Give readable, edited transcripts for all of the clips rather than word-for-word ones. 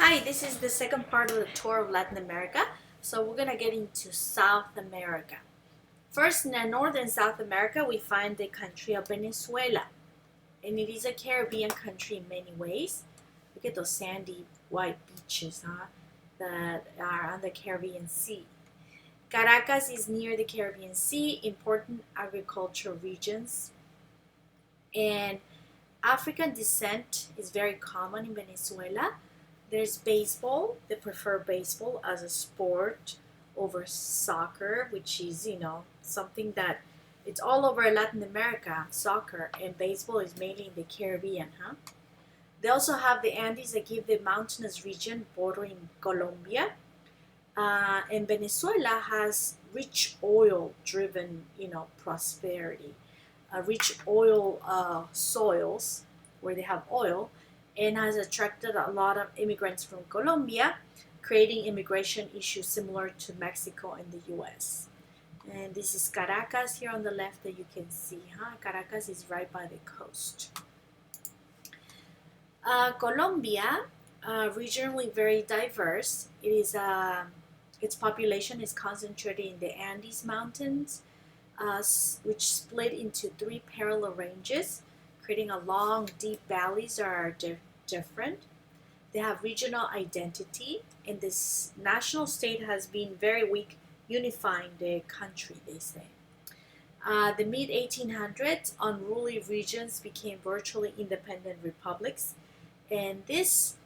Hi, this is the second part of the tour of Latin America. So we're gonna get into South America. First, in North and South America, we find the country of Venezuela. And it is a Caribbean country in many ways. Look at those sandy white beaches, that are on the Caribbean Sea. Caracas is near the Caribbean Sea, important agricultural regions. And African descent is very common in Venezuela. There's baseball. They prefer baseball as a sport over soccer, which is, something that it's all over Latin America, soccer, and baseball is mainly in the Caribbean, They also have the Andes that give the mountainous region bordering Colombia. And Venezuela has rich oil-driven, prosperity, rich oil soils where they have oil, and has attracted a lot of immigrants from Colombia, creating immigration issues similar to Mexico and the U.S. And this is Caracas here on the left that you can see. Caracas is right by the coast. Colombia, regionally very diverse. Its population is concentrated in the Andes Mountains, which split into three parallel ranges, creating a long, deep valleys that are different. They have regional identity, and this national state has been very weak unifying the country, they say. The mid 1800s, unruly regions became virtually independent republics, and this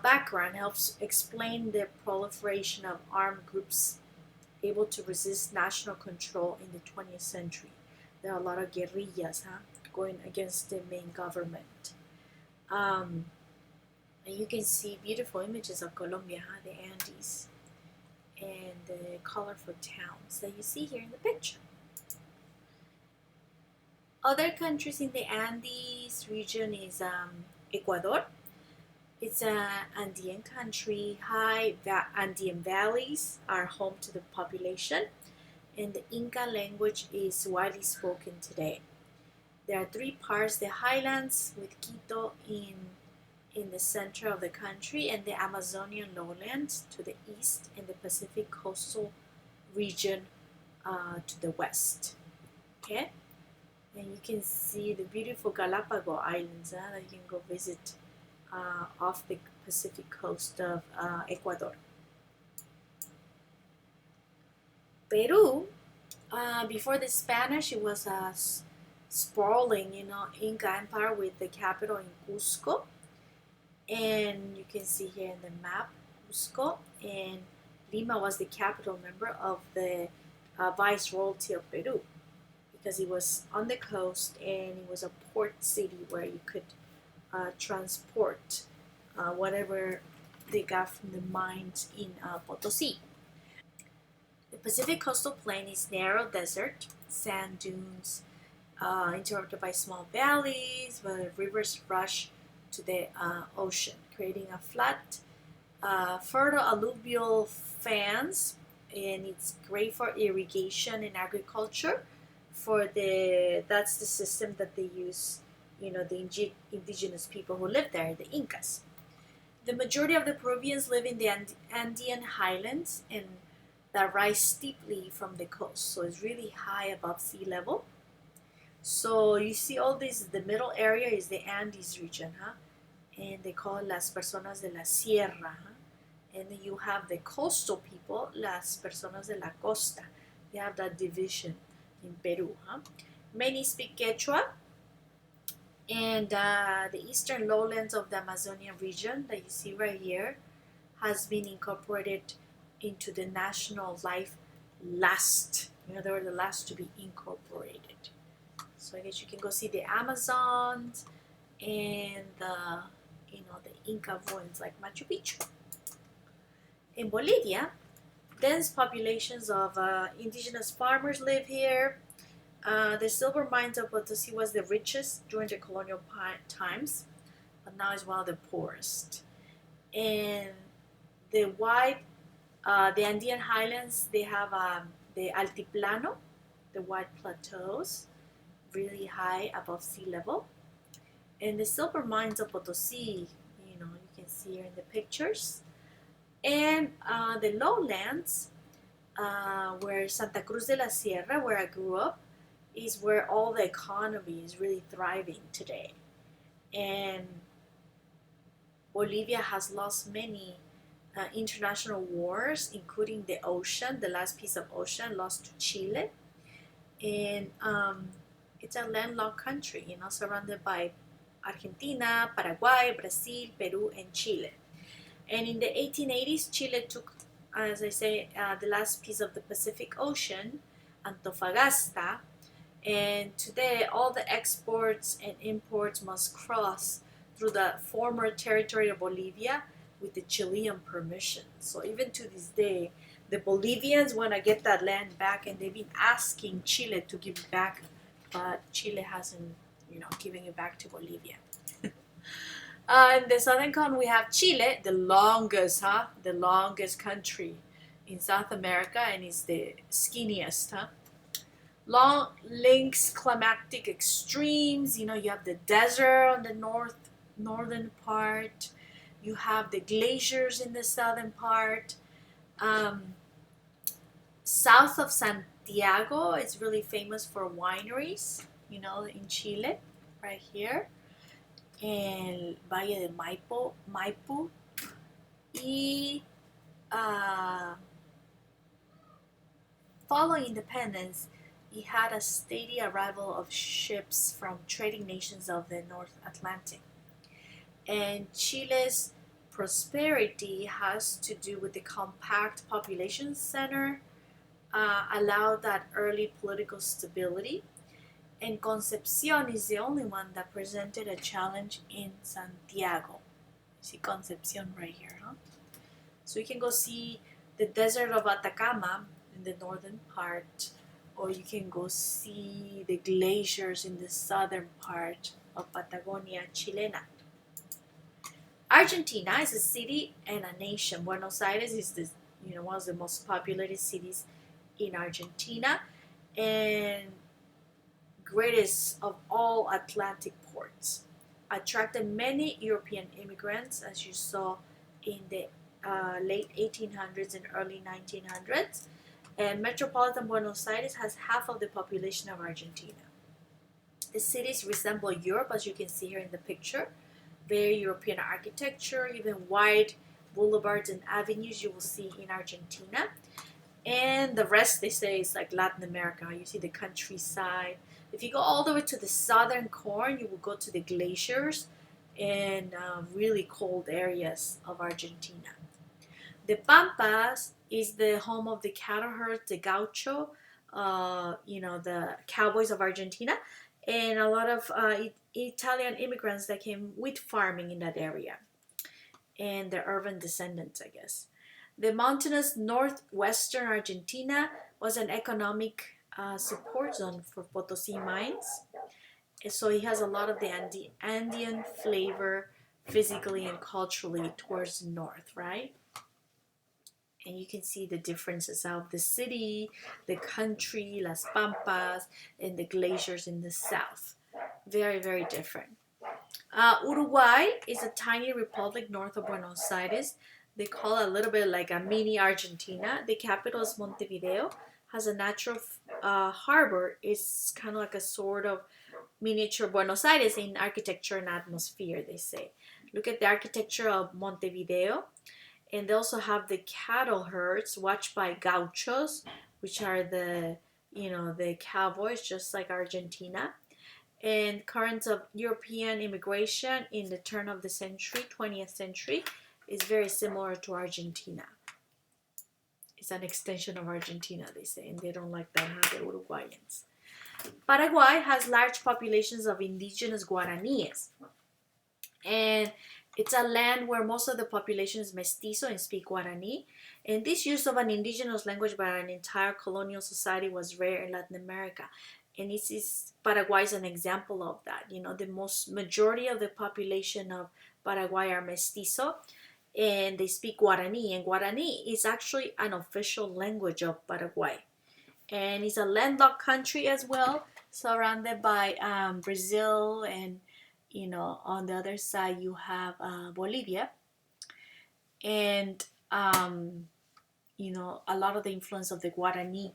background helps explain the proliferation of armed groups able to resist national control in the 20th century. There are a lot of guerrillas going against the main government. And you can see beautiful images of Colombia, the Andes, and the colorful towns that you see here in the picture. Other countries in the Andes region is Ecuador. It's an Andean country. High Andean valleys are home to the population, and the Inca language is widely spoken today. There are three parts: the highlands with Quito in the center of the country, and the Amazonian lowlands to the east, and the Pacific coastal region to the west. Okay, and you can see the beautiful Galapagos Islands that you can go visit off the Pacific coast of Ecuador. Peru, before the Spanish, it was a sprawling, Inca Empire with the capital in Cusco. And you can see here in the map, Cusco, and Lima was the capital member of the Viceroyalty of Peru, because it was on the coast and it was a port city where you could transport whatever they got from the mines in Potosi. The Pacific coastal plain is narrow desert, sand dunes, interrupted by small valleys where rivers rush to the ocean, creating a flat, fertile alluvial fans, and it's great for irrigation and agriculture. That's the system that they use, the indigenous people who live there, the Incas. The majority of the Peruvians live in the Andean highlands and that rise steeply from the coast, so it's really high above sea level. So you see all this, the middle area is the Andes region, and they call it las personas de la sierra, and then you have the coastal people, las personas de la costa. They have that division in Peru. Many speak Quechua, and the eastern lowlands of the Amazonian region that you see right here has been incorporated into the national life last. They were the last to be incorporated. So I guess you can go see the Amazons and the Inca ruins like Machu Picchu. In Bolivia, dense populations of indigenous farmers live here. The silver mines of Potosi was the richest during the colonial times, but now is one of the poorest. And the Andean highlands, they have the altiplano, the wide plateaus, really high above sea level. And the silver mines of Potosi, you can see here in the pictures. And the lowlands, where Santa Cruz de la Sierra, where I grew up, is where all the economy is really thriving today. And Bolivia has lost many international wars, including the ocean, the last piece of ocean lost to Chile. And it's a landlocked country, surrounded by Argentina, Paraguay, Brazil, Peru, and Chile. And in the 1880s, Chile took, as I say, the last piece of the Pacific Ocean, Antofagasta. And today, all the exports and imports must cross through the former territory of Bolivia with the Chilean permission. So even to this day, the Bolivians want to get that land back, and they've been asking Chile to give it back, but Chile hasn't, giving it back to Bolivia. In the southern cone, we have Chile, the longest country in South America, and is the skinniest, Long links climatic extremes. You have the desert on the northern part. You have the glaciers in the southern part. South of Santiago, it's really famous for wineries, in Chile, right here. And Valle de Maipo. Y following independence, it had a steady arrival of ships from trading nations of the North Atlantic. And Chile's prosperity has to do with the compact population center, allowed that early political stability. And Concepcion is the only one that presented a challenge in Santiago. You see Concepcion right here, So you can go see the desert of Atacama in the northern part, or you can go see the glaciers in the southern part of Patagonia Chilena. Argentina is a city and a nation. Buenos Aires is one of the most populated cities in Argentina, and greatest of all Atlantic ports. Attracted many European immigrants, as you saw in the late 1800s and early 1900s. And metropolitan Buenos Aires has half of the population of Argentina. The cities resemble Europe, as you can see here in the picture. Very European architecture, even wide boulevards and avenues you will see in Argentina. And the rest, they say, is like Latin America. You see the countryside. If you go all the way to the southern cone, you will go to the glaciers and really cold areas of Argentina. The Pampas is the home of the cattle herds, the gaucho, the cowboys of Argentina, and a lot of Italian immigrants that came with farming in that area, and their urban descendants, I guess. The mountainous northwestern Argentina was an economic support zone for Potosí mines. And so it has a lot of the Andean flavor physically and culturally towards the north, right? And you can see the differences of the city, the country, Las Pampas, and the glaciers in the south. Very, very different. Uruguay is a tiny republic north of Buenos Aires. They call it a little bit like a mini Argentina. The capital is Montevideo. Has a natural harbor. It's kind of like a sort of miniature Buenos Aires in architecture and atmosphere, they say. Look at the architecture of Montevideo. And they also have the cattle herds watched by gauchos, which are the cowboys, just like Argentina. And currents of European immigration in the turn of the century, 20th century, is very similar to Argentina. It's an extension of Argentina, they say, and they don't like that, the Uruguayans. Paraguay has large populations of indigenous Guaraníes. And it's a land where most of the population is mestizo and speak Guarani. And this use of an indigenous language by an entire colonial society was rare in Latin America. And Paraguay is an example of that. The majority of the population of Paraguay are mestizo, and they speak Guarani. And Guarani is actually an official language of Paraguay. And it's a landlocked country as well, surrounded by Brazil, and on the other side you have Bolivia. and you know, a lot of the influence of the Guarani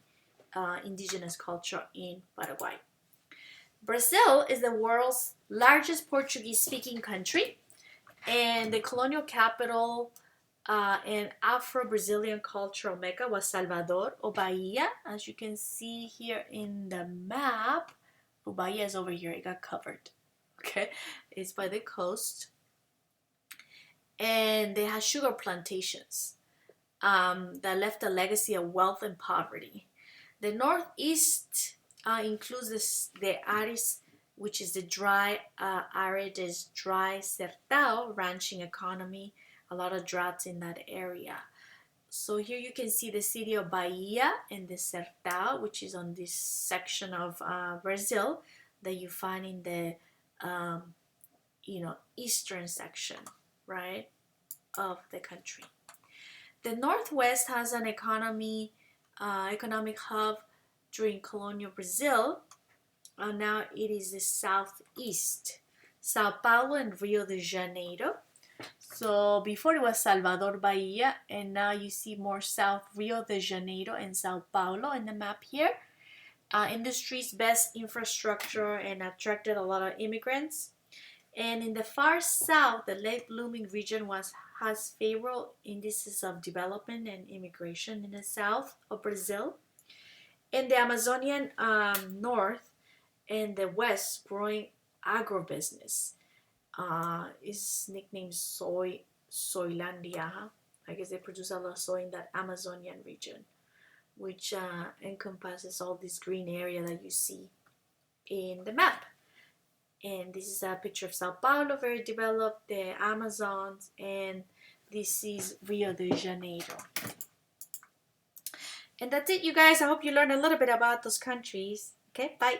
indigenous culture in Paraguay. Brazil is the world's largest Portuguese-speaking country, and the colonial capital and Afro-Brazilian cultural mecca was Salvador or Bahia. As you can see here in the map, Bahia is over here. It got covered. Okay, it's by the coast, and they had sugar plantations that left a legacy of wealth and poverty. The northeast includes the Aris, which is the dry, arid, is dry Sertão ranching economy. A lot of droughts in that area. So here you can see the city of Bahia and the Sertão, which is on this section of Brazil that you find in the you know, eastern section, right, of the country. The Northwest has an economic hub during colonial Brazil. Now it is the Southeast, Sao Paulo and Rio de Janeiro. So before it was Salvador, Bahia, and now you see more south, Rio de Janeiro and Sao Paulo in the map here. Industries, best infrastructure, and attracted a lot of immigrants. And in the far south, the late blooming region has favorable indices of development and immigration in the south of Brazil. In the Amazonian north and the west, growing agribusiness is nicknamed Soylandia. I guess they produce a lot of soy in that Amazonian region, which encompasses all this green area that you see in the map. And this is a picture of Sao Paulo, very developed, the Amazons, and this is Rio de Janeiro. And that's it, you guys. I hope you learned a little bit about those countries. Okay, bye.